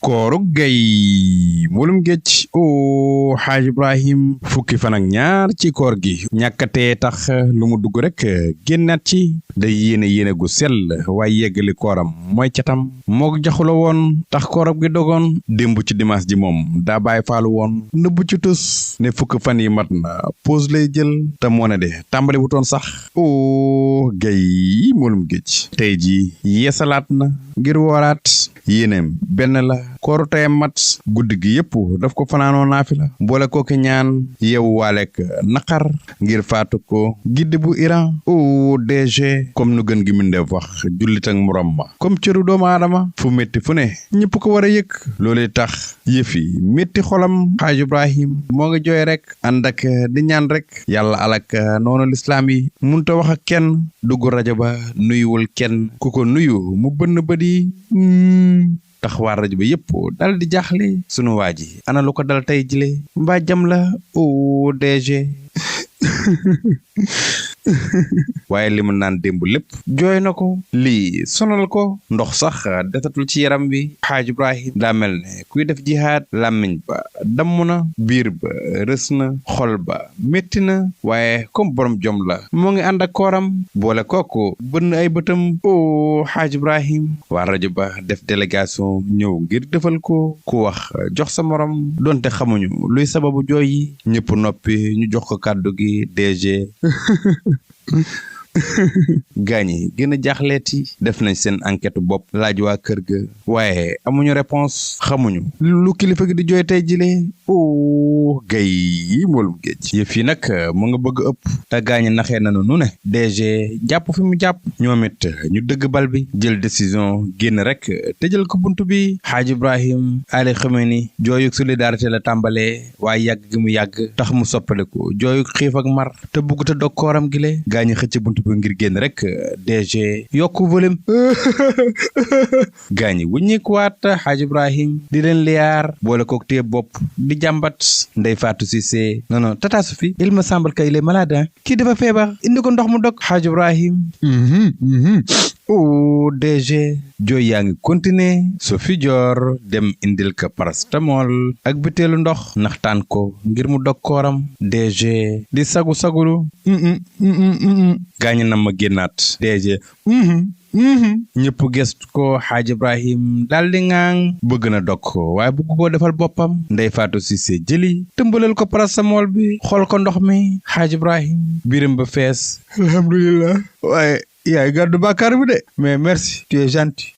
koorug gay mulum géej o xaaj Ibrahim fukki fan ak ñaar ci koor gi ñàkkatee tax lu mu dugg rek génnaat ci day yéene gu sell waaye yeggali kooram mooy catam mook jaxula woon tax koorab gi dogoon démb ci dimanche ji moom daa bàyyi faalu woon nëbb ci tus ne fukki fan yi mat na pause lay jël te moo ne de tàmbali wutoon sax o gay mulum géej tey ji yeesalaat na ngir wooraat yéeneem benn la kooru tayam mat guddi gi yépp daf ko fanaanoo naafila boole ko ki ñaan yeewu waalek naqar ngir faatu ko giddi bu Iran o DG comme nu gën gi mindeef wax jullit ak morom ma comme cëru doomu aadama fu métti fu ne ñëpp ko war a yëg loolu tax yëfi métti xolam xaaj Ibrahim moo ngi jooy rek ànd ak di ñaan rek yàlla alak noonu lislaam yi munta wax ak kenn dugg rajo ba nuyuwul kenn ku ko nuyu mu bënn bëdi tax waa rajo ba yépp dal di jaaxle sunu waa ji ana lu ko dal tey jile mbaa jam la o DG waaye li mu naan démb lépp jooy na ko lii sonal ko ndox sax detatul ci yaram bi xaaj Ibrahim daa mel ne kuy def jihaad làmmiñ ba damm na biir ba rës na xol ba métti na waaye comme borom jom la moo ngi ànd ak kooram boole kooku bënn ay bëtam o xaaj Ibrahim waa rajo ba def délégation ñëw ngir defal ko ku wax jox sa morom donte xamuñu luy sababu jooy yi ñëpp noppi ñu jox ko kàddu gi DG gaañi gën a jaaxleeti def nañ seen enquête bopp laaj waa kër ga waaye amuñu réponse xamuñu lu kilifa gi di jooy tey jilee o gay yi mboolum géej yëf yi nag mu nga bëgg ëpp te gaañi naxee nanu nu ne DG jàpp fi mu jàpp ñoom it ñu dëgg bal bi jël décision génn rek tëjal ko bunt bi xaaj Ibrahim Ali Khamenei jooyug solidarité la tàmbalee waaye yàgg gi mu yàgg tax mu soppaliku jooyug xiif ak mar te bugg te dog kooram gi le gaañi xëcc bunt bi ngir génn rek DG yokku volume gaañi wuññikuwaat xaaj Ibrahim di leen liyaar boole kook téye bopp di jàmbat Ndeye Fatou Cissé non Tata Sophie il me semble que il est malade kii dafa feebar indi ko ndox mu dog xaaj Ibrahim o DG jooy yaa ngi continuer Sophie Dior dem indil ka paracétamol ak butéelu ndox naxtaan ko ngir mu dog kooram DG di sagulu gaañi na ma génnaat DG ñëpp gestu ko xaaj Ibrahim daldi ŋaang bëgg na dog ko waaye bëgg koo defal boppam Ndeye Fatou Cissé jëli tëmbalal ko paracétamol bi xool ko ndox mi xaaj Ibrahim biram ba fees alhamdulillah waaye yaay gàddu bàkkaar bi de mais merci tu es gentil